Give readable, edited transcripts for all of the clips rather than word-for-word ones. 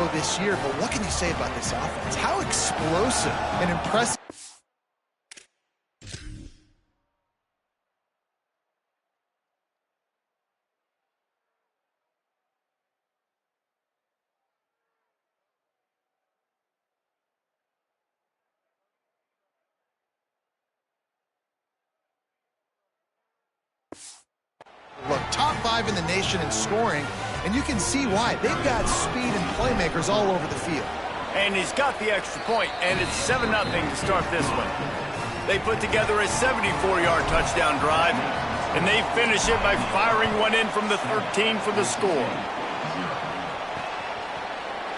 slow this year, but what can you say about this offense? How explosive and impressive. Look, top 5 in the nation in scoring, and you can see why. They've got speed and playmakers all over the field. And he's got the extra point, and it's 7-0 to start this one. They put together a 74-yard touchdown drive, and they finish it by firing one in from the 13 for the score.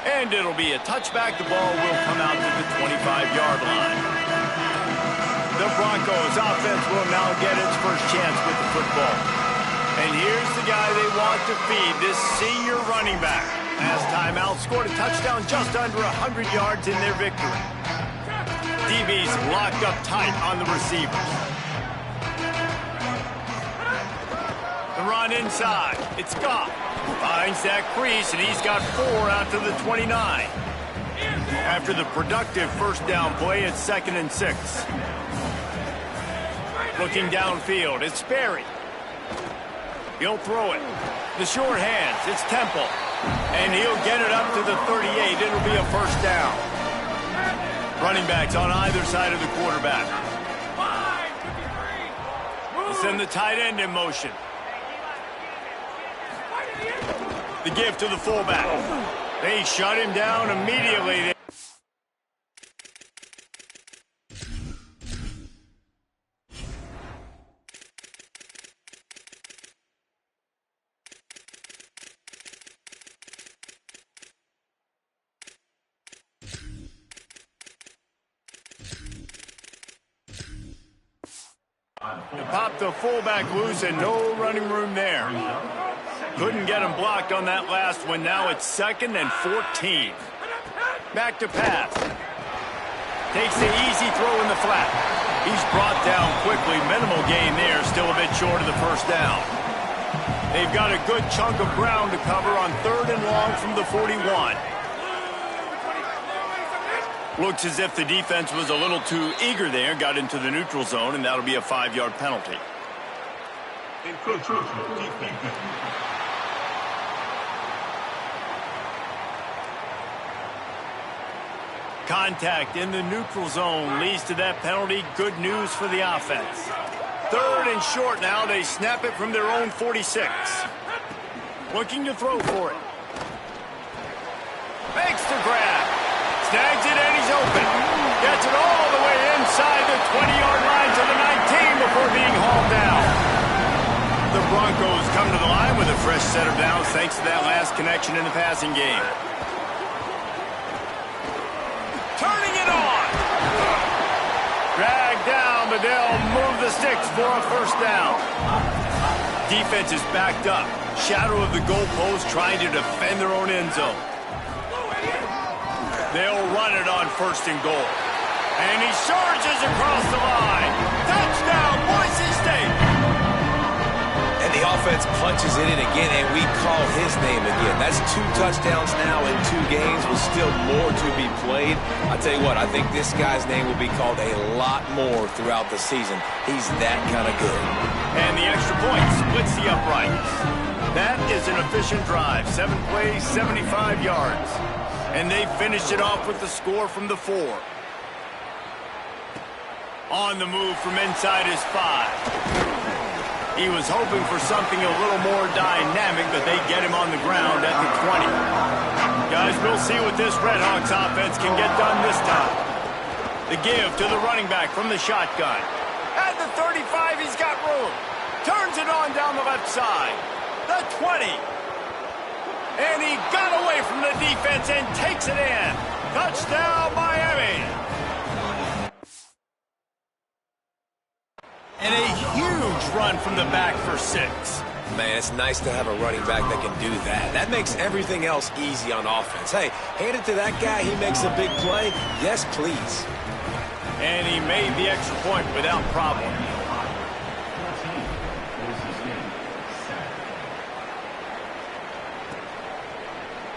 And it'll be a touchback. The ball will come out to the 25-yard line. The Broncos offense will now get its first chance with the football. And here's the guy they want to feed, this senior running back. Last time out, scored a touchdown just under 100 yards in their victory. DB's locked up tight on the receivers. The run inside. It's Goff. Finds that crease, and he's got 4 out to the 29. After the productive first down play, it's 2nd and 6. Looking downfield, it's Sperry. He'll throw it. The short hands, it's Temple. And he'll get it up to the 38. It'll be a first down. Running backs on either side of the quarterback. We'll send the tight end in motion. The give to the fullback. They shut him down immediately. To pop the fullback loose and no running room there. Couldn't get him blocked on that last one. Now it's 2nd and 14. Back to pass. Takes the easy throw in the flat. He's brought down quickly. Minimal gain there. Still a bit short of the first down. They've got a good chunk of ground to cover on 3rd and long from the 41. Looks as if the defense was a little too eager there, got into the neutral zone, and that'll be a 5-yard penalty. Contact in the neutral zone leads to that penalty. Good news for the offense. 3rd and short now. They snap it from their own 46. Looking to throw for it. Makes the grab. Snags it and he's open. Gets it all the way inside the 20-yard line to the 19 before being hauled down. The Broncos come to the line with a fresh set of downs thanks to that last connection in the passing game. Turning it on. Dragged down, but they'll move the sticks for a first down. Defense is backed up. Shadow of the goalpost trying to defend their own end zone. They'll run it on 1st and goal. And he surges across the line. Touchdown, Boise State. And the offense punches it in again, and we call his name again. That's 2 touchdowns now in 2 games with still more to be played. I tell you what, I think this guy's name will be called a lot more throughout the season. He's that kind of good. And the extra point splits the uprights. That is an efficient drive. 7 plays, 75 yards. And they finished it off with the score from the 4. On the move from inside his 5. He was hoping for something a little more dynamic, but they get him on the ground at the 20. Guys, we'll see what this Redhawks offense can get done this time. The give to the running back from the shotgun. At the 35, he's got room. Turns it on down the left side. The 20. And he got away from the defense and takes it in. Touchdown, Miami. And a huge run from the back for 6. Man, it's nice to have a running back that can do that. That makes everything else easy on offense. Hey, hand it to that guy. He makes a big play. Yes, please. And he made the extra point without problem.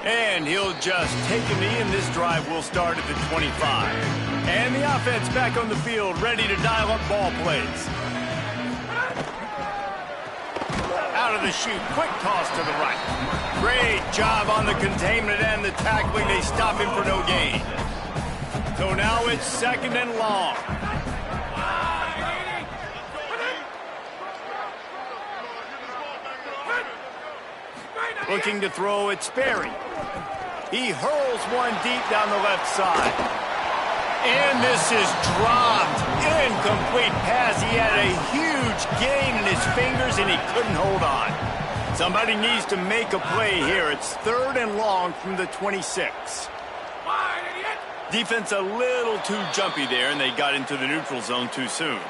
And he'll just take a knee, and this drive will start at the 25. And the offense back on the field, ready to dial up ball plays. Out of the chute, quick toss to the right. Great job on the containment and the tackling. They stop him for no gain. So now it's 2nd and long. Looking to throw, it's Sperry. He hurls one deep down the left side. And this is dropped. Incomplete pass. He had a huge gain in his fingers, and he couldn't hold on. Somebody needs to make a play here. It's 3rd and long from the 26. Defense a little too jumpy there, and they got into the neutral zone too soon.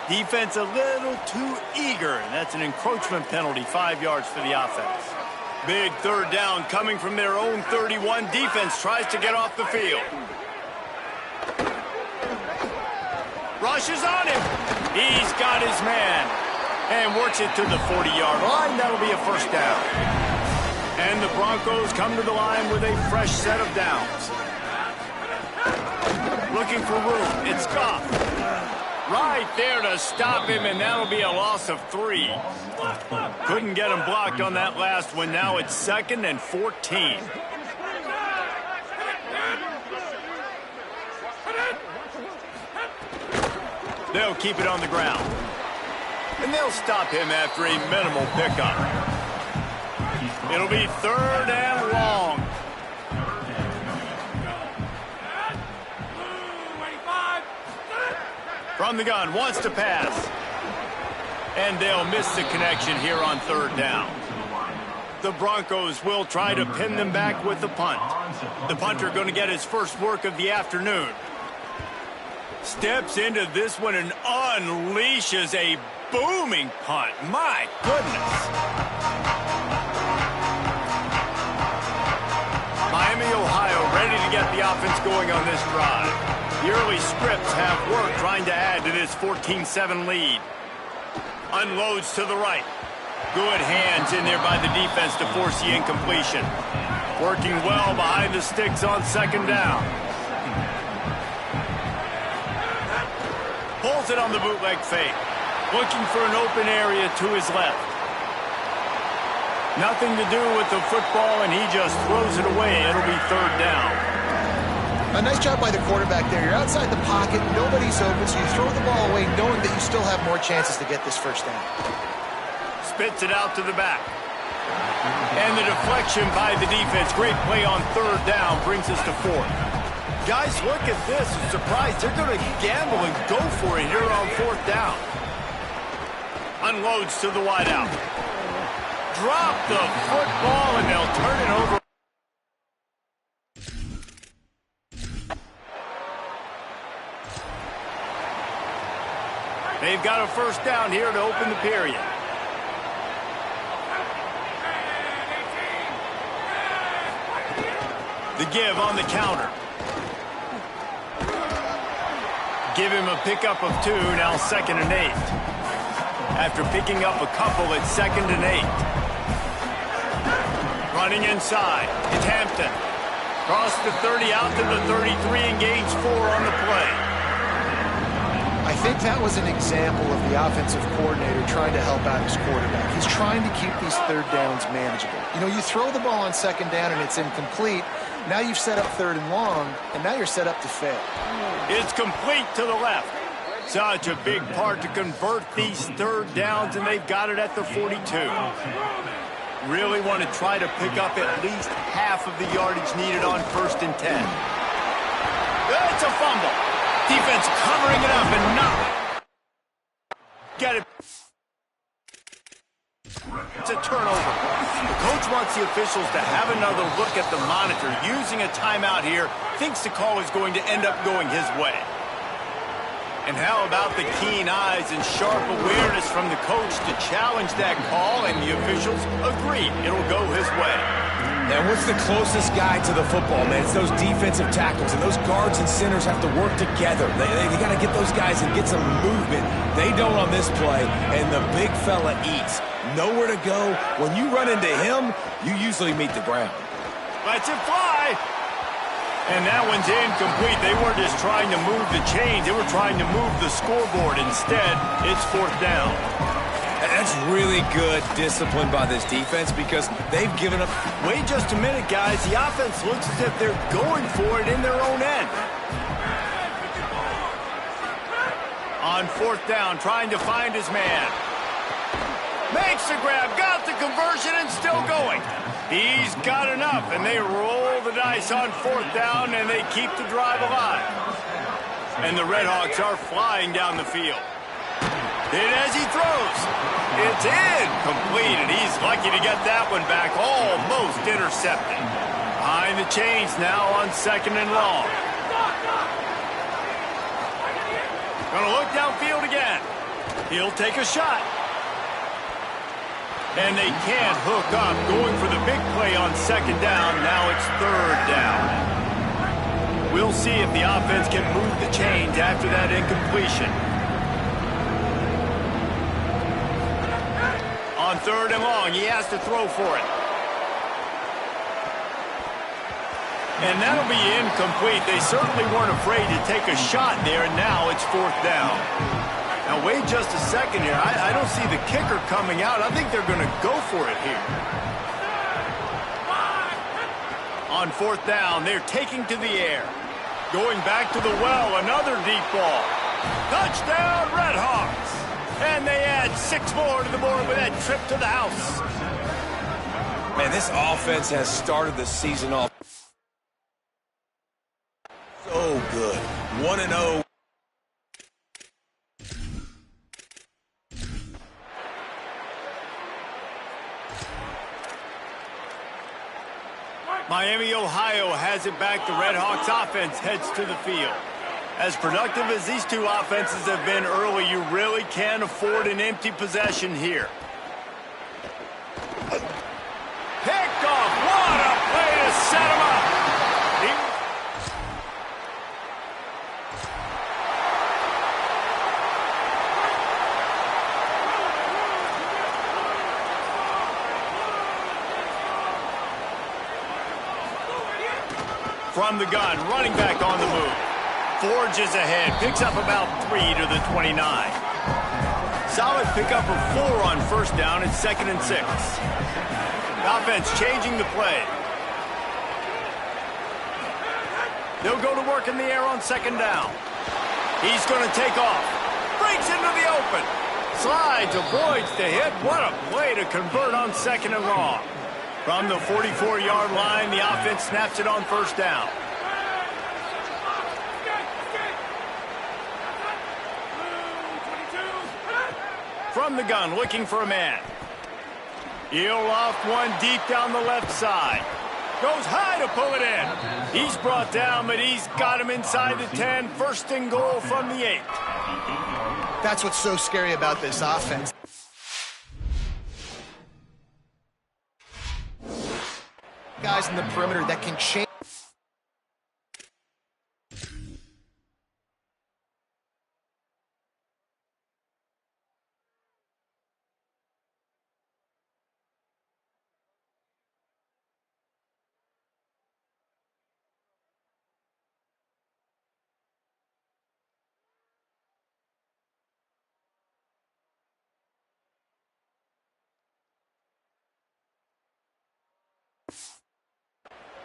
Defense a little too eager, and that's an encroachment penalty, 5 yards for the offense. Big 3rd down coming from their own 31. Defense tries to get off the field. Rushes on him. He's got his man and works it to the 40-yard line. That'll be a 1st down. And the Broncos come to the line with a fresh set of downs. Looking for room. It's Goff. Right there to stop him, and that'll be a loss of 3. Couldn't get him blocked on that last one. Now it's 2nd and 14. They'll keep it on the ground. And they'll stop him after a minimal pickup. It'll be 3rd and long. From the gun, wants to pass. And they'll miss the connection here on 3rd down. The Broncos will try to pin them back with the punt. The punter going to get his first work of the afternoon. Steps into this one and unleashes a booming punt. My goodness. Miami, Ohio, ready to get the offense going on this drive. The early scripts have worked trying to add to this 14-7 lead. Unloads to the right. Good hands in there by the defense to force the incompletion. Working well behind the sticks on 2nd down. Pulls it on the bootleg fake. Looking for an open area to his left. Nothing to do with the football, and he just throws it away. It'll be 3rd down. A nice job by the quarterback there. You're outside the pocket, nobody's open, so you throw the ball away knowing that you still have more chances to get this 1st down. Spits it out to the back. And the deflection by the defense. Great play on 3rd down brings us to 4th. Guys, look at this. I'm surprised they're going to gamble and go for it here on 4th down. Unloads to the wideout. Drop the football, and they'll turn it over. They've got a 1st down here to open the period. The give on the counter. Give him a pickup of 2, now 2nd and 8. After picking up a couple, it's 2nd and 8. Running inside, it's Hampton. Cross the 30 out to the 33 and gains 4 on the play. I think that was an example of the offensive coordinator trying to help out his quarterback. He's trying to keep these 3rd downs manageable. You know, you throw the ball on 2nd down and it's incomplete. Now you've set up 3rd and long, and now you're set up to fail. It's complete to the left. Such a big part to convert these 3rd downs, and they've got it at the 42. Really want to try to pick up at least half of the yardage needed on 1st and 10. It's a fumble. Defense covering it up and not get it. It's a turnover. The coach wants the officials to have another look at the monitor. Using a timeout here, thinks the call is going to end up going his way. And how about the keen eyes and sharp awareness from the coach to challenge that call, and the officials agree it'll go his way. And what's the closest guy to the football, man? It's those defensive tackles, and those guards and centers have to work together. They got to get those guys and get some movement. They don't on this play, and the big fella eats. Nowhere to go. When you run into him, you usually meet the ground. Lets it fly. And that one's incomplete. They weren't just trying to move the chains. They were trying to move the scoreboard. Instead, it's 4th down. That's really good discipline by this defense because they've given up. Wait just a minute, guys. The offense looks as if they're going for it in their own end. On 4th down, trying to find his man. Makes the grab, got the conversion, and still going. He's got enough, and they roll the dice on 4th down, and they keep the drive alive. And the Redhawks are flying down the field. And as he throws, it's incomplete, and he's lucky to get that one back, almost intercepted. Behind the chains now on 2nd and long. Gonna look downfield again. He'll take a shot. And they can't hook up, going for the big play on 2nd down. Now it's 3rd down. We'll see if the offense can move the chains after that incompletion. On 3rd and long, he has to throw for it. And that'll be incomplete. They certainly weren't afraid to take a shot there, and now it's 4th down. Now, wait just a second here. I don't see the kicker coming out. I think they're going to go for it here. On 4th down, they're taking to the air. Going back to the well, another deep ball. Touchdown, Redhawks! And they add 6 more to the board with that trip to the house. Man, this offense has started the season off so good. 1-0. Miami, Ohio has it back. The Redhawks offense heads to the field. As productive as these two offenses have been early, you really can't afford an empty possession here. Picked off. What a play to set him up. From the gun, running back on the move. Forges ahead, picks up about 3 to the 29. Solid pickup of 4 on 1st down. It's 2nd and 6. The offense changing the play. They'll go to work in the air on 2nd down. He's going to take off. Breaks into the open. Slides, avoids the hit. What a play to convert on 2nd and long. From the 44-yard line, the offense snaps it on 1st down. From the gun, looking for a man. He'll loft one deep down the left side. Goes high to pull it in. He's brought down, but he's got him inside the 10. 1st and goal from the 8. That's what's so scary about this offense. Guys in the perimeter that can change.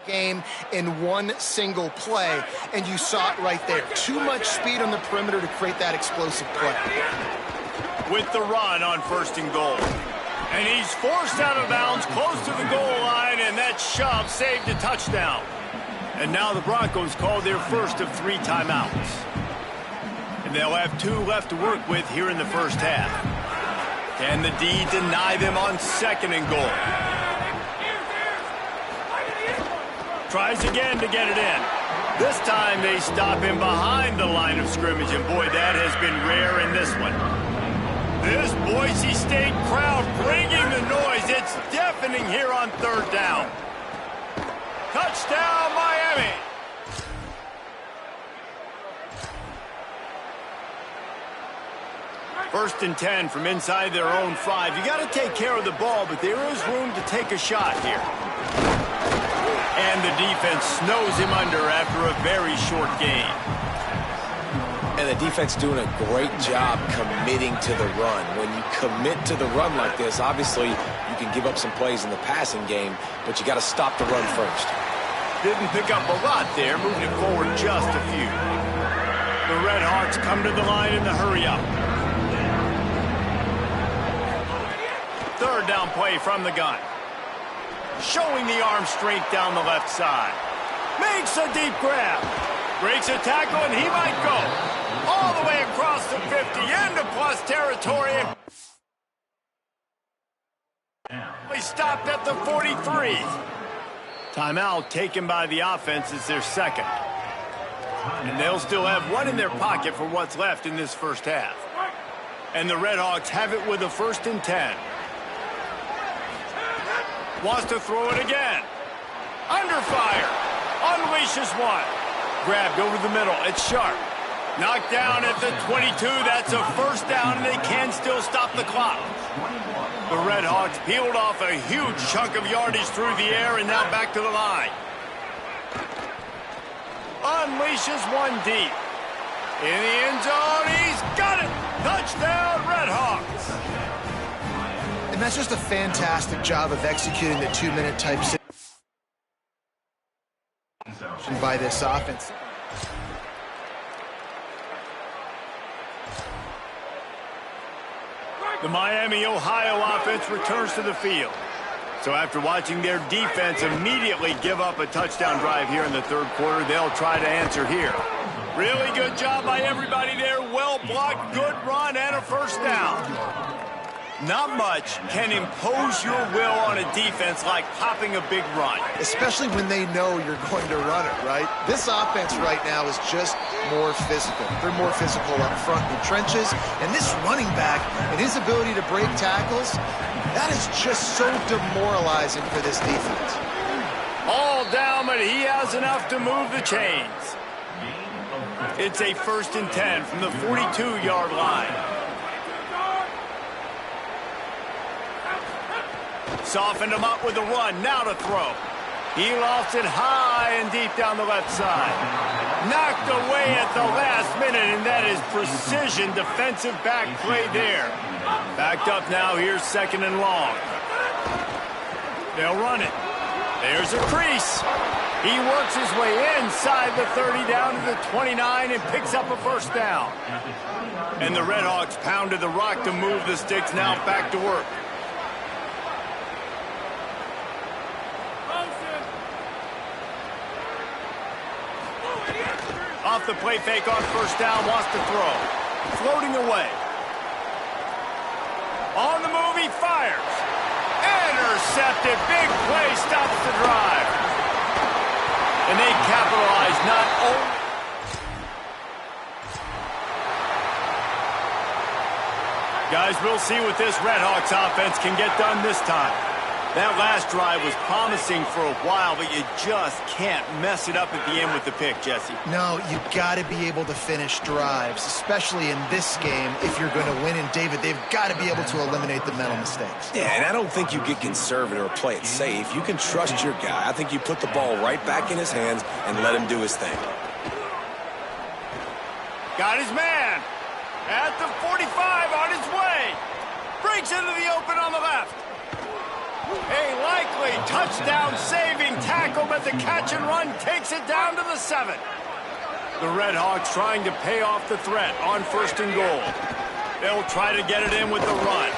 Game in one single play, and you saw it right there. Too much speed on the perimeter to create that explosive play. With the run on 1st and goal. And he's forced out of bounds close to the goal line, and that shove saved a touchdown. And now the Broncos call their first of 3 timeouts. And they'll have 2 left to work with here in the 1st half. Can the D deny them on 2nd and goal? Tries again to get it in. This time they stop him behind the line of scrimmage, and boy, that has been rare in this one. This Boise State crowd bringing the noise. It's deafening here on 3rd down. Touchdown, Miami! First and 10 from inside their own 5. You got to take care of the ball, but there is room to take a shot here. And the defense snows him under after a very short game. And the defense doing a great job committing to the run. When you commit to the run like this, obviously you can give up some plays in the passing game, but you got to stop the run first. Didn't pick up a lot there, moving it forward just a few. The Red Hawks come to the line in the hurry-up. Third down play from the gun. Showing the arm strength down the left side. Makes a deep grab. Breaks a tackle, and he might go all the way across the 50 into plus territory. They stopped at the 43. Timeout taken by the offense. It's their second. And they'll still have one in their pocket for what's left in this first half. And the Red Hawks have it with a 1st and 10. Wants to throw it again. Under fire. Unleashes one. Grabbed over the middle. It's Sharp. Knocked down at the 22. That's a 1st down, and they can still stop the clock. The Red Hawks peeled off a huge chunk of yardage through the air and now back to the line. Unleashes one deep. In the end zone, he's got it. Touchdown, Red Hawks. And that's just a fantastic job of executing the 2-minute type situation by this offense. The Miami, Ohio offense returns to the field. So after watching their defense immediately give up a touchdown drive here in the third quarter, they'll try to answer here. Really good job by everybody there. Well blocked, good run, and a 1st down. Not much can impose your will on a defense like popping a big run. Especially when they know you're going to run it, right? This offense right now is just more physical. They're more physical up front in the trenches. And this running back and his ability to break tackles, that is just so demoralizing for this defense. All down, but he has enough to move the chains. It's a 1st and 10 from the 42-yard line. Softened him up with a run, now to throw. He lofts it high and deep down the left side. Knocked away at the last minute, and that is precision defensive back play there. Backed up now, here's 2nd and long. They'll run it. There's a crease. He works his way inside the 30 down to the 29 and picks up a 1st down. And the Red Hawks pounded the rock to move the sticks, now back to work. Off the play fake on 1st down, wants to throw. Floating away. On the move, he fires. Intercepted. Big play stops the drive. And they capitalize not only. Guys, we'll see what this Red Hawks offense can get done this time. That last drive was promising for a while, but you just can't mess it up at the end with the pick, Jesse. No, you got to be able to finish drives, especially in this game if you're going to win. And, David, they've got to be able to eliminate the mental mistakes. Yeah, and I don't think you get conservative or play it safe. You can trust your guy. I think you put the ball right back in his hands and let him do his thing. Got his man at the 45 on his way. Breaks into the open on the left. A likely touchdown-saving tackle, but the catch and run takes it down to the 7. The Red Hawks trying to pay off the threat on 1st and goal. They'll try to get it in with the run.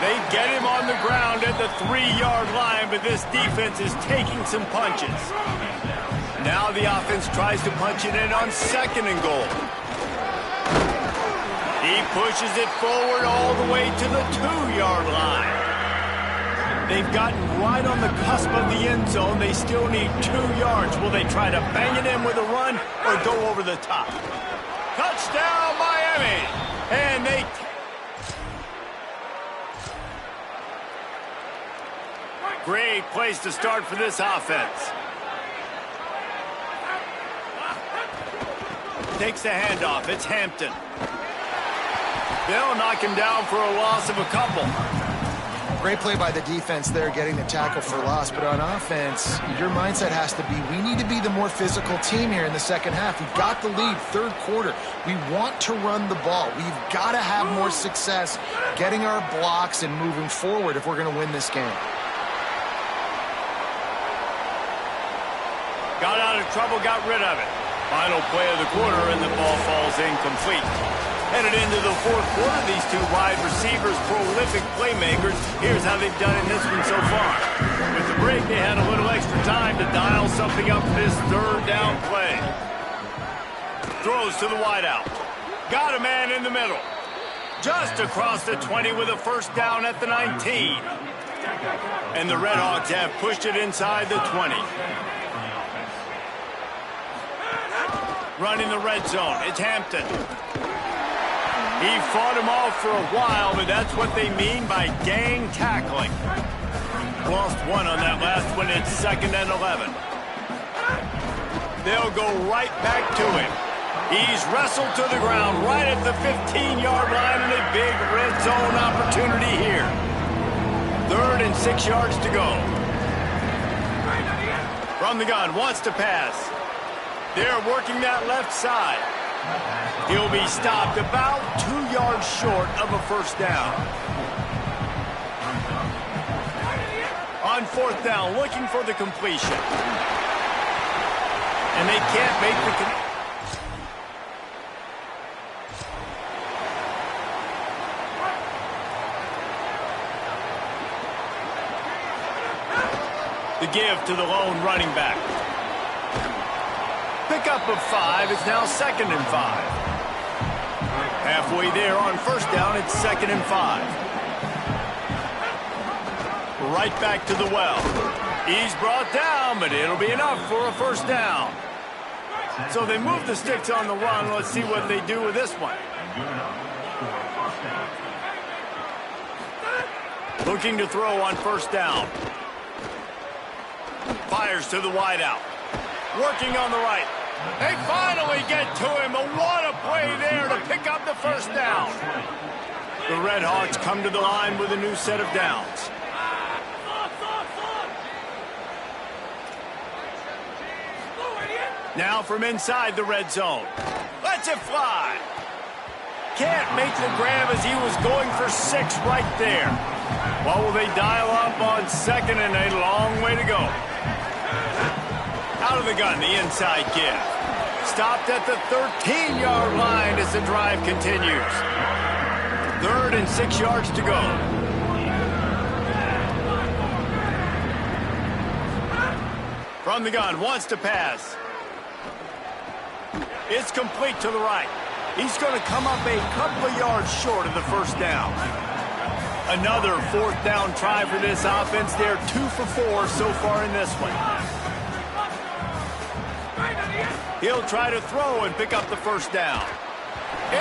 They get him on the ground at the 3-yard line, but this defense is taking some punches. Now the offense tries to punch it in on 2nd and goal. He pushes it forward all the way to the 2-yard line. They've gotten right on the cusp of the end zone. They still need 2 yards. Will they try to bang it in with a run or go over the top? Touchdown, Miami! And they... Great place to start for this offense. takes the handoff. It's Hampton. They'll knock him down for a loss of a couple. Great play by the defense there, getting the tackle for loss. But on offense, your mindset has to be, we need to be the more physical team here in the second half. We've got the lead, third quarter. We want to run the ball. We've got to have more success getting our blocks and moving forward if we're going to win this game. Got out of trouble, got rid of it. Final play of the quarter, and the ball falls incomplete. Headed into the fourth quarter, these two wide receivers, prolific playmakers. Here's how they've done in this one so far. With the break, they had a little extra time to dial something up for this third down play. Throws to the wideout. Got a man in the middle. Just across the 20 with a first down at the 19. And the Redhawks have pushed it inside the 20. Running the red zone, it's Hampton. He fought him off for a while, but that's what they mean by gang tackling. Lost one on that last one. It's 2nd and 11. They'll go right back to him. He's wrestled to the ground right at the 15-yard line, and a big red zone opportunity here. 3rd and 6 yards to go. From the gun, wants to pass. They're working that left side. He'll be stopped about 2 yards short of a first down. On 4th down, looking for the completion. And they can't make the... The give to the lone running back. Pickup of 5. It's now 2nd and 5. Halfway there on first down, it's 2nd and 5. Right back to the well. He's brought down, but it'll be enough for a first down. So they move the sticks on the run. Let's see what they do with this one. Looking to throw on first down. Fires to the wideout. Working on the right. They finally get to him, but what a play there to pick up the first down. The Redhawks come to the line with a new set of downs. Now from inside the red zone. Lets it fly. Can't make the grab as he was going for 6 right there. Well, will they dial up on 2nd and a long way to go? Out of the gun, the inside give. Stopped at the 13-yard line as the drive continues. 3rd and 6 yards to go. From the gun, wants to pass. It's complete to the right. He's going to come up a couple of yards short of the first down. Another 4th down try for this offense. They're 2 for 4 so far in this one. He'll try to throw and pick up the first down. The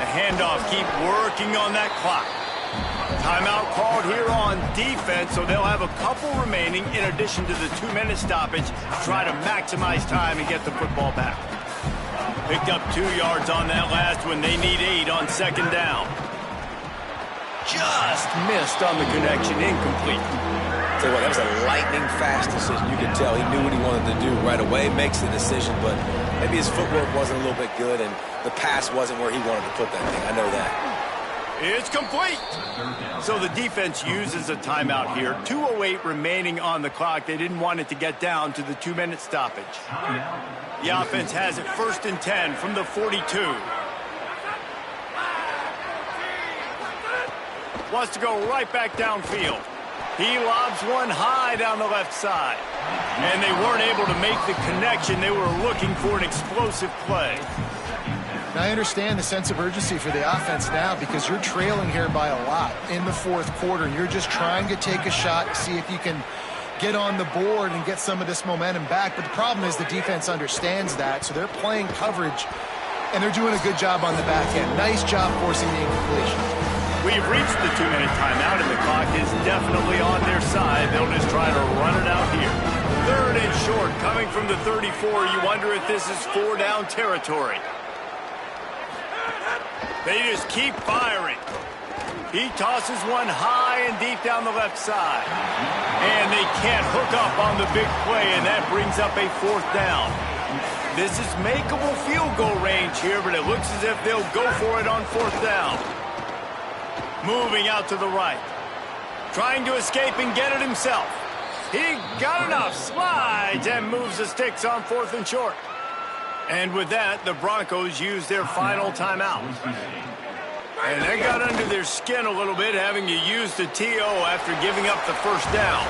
handoff, keep working on that clock. Timeout called here on defense, so they'll have a couple remaining in addition to the 2-minute stoppage to try to maximize time and get the football back. Picked up 2 yards on that last one. They need 8 on 2nd down. Just missed on the connection, incomplete. Tell you what, that was a lightning-fast decision. You could tell he knew what he wanted to do right away, makes the decision, but maybe his footwork wasn't a little bit good, and the pass wasn't where he wanted to put that thing. I know that. It's complete. So the defense uses a timeout here. 2:08 remaining on the clock. They didn't want it to get down to the 2-minute stoppage. The offense has it 1st and 10 from the 42. Wants to go right back downfield. He lobs one high down the left side. And they weren't able to make the connection. They were looking for an explosive play. Now, I understand the sense of urgency for the offense now because you're trailing here by a lot in the fourth quarter. And you're just trying to take a shot to see if you can get on the board and get some of this momentum back. But the problem is the defense understands that, so they're playing coverage, and they're doing a good job on the back end. Nice job forcing the incompletion. We've reached the 2-minute timeout, and the clock is definitely on their side. They'll just try to run it out here. 3rd and short, coming from the 34. You wonder if this is 4-down territory. They just keep firing. He tosses one high and deep down the left side. And they can't hook up on the big play, and that brings up a 4th down. This is makeable field goal range here, but it looks as if they'll go for it on 4th down. Moving out to the right. Trying to escape and get it himself. He got enough, slides, and moves the sticks on 4th and short. And with that, the Broncos use their final timeout. And that got under their skin a little bit, having to use the TO after giving up the 1st down.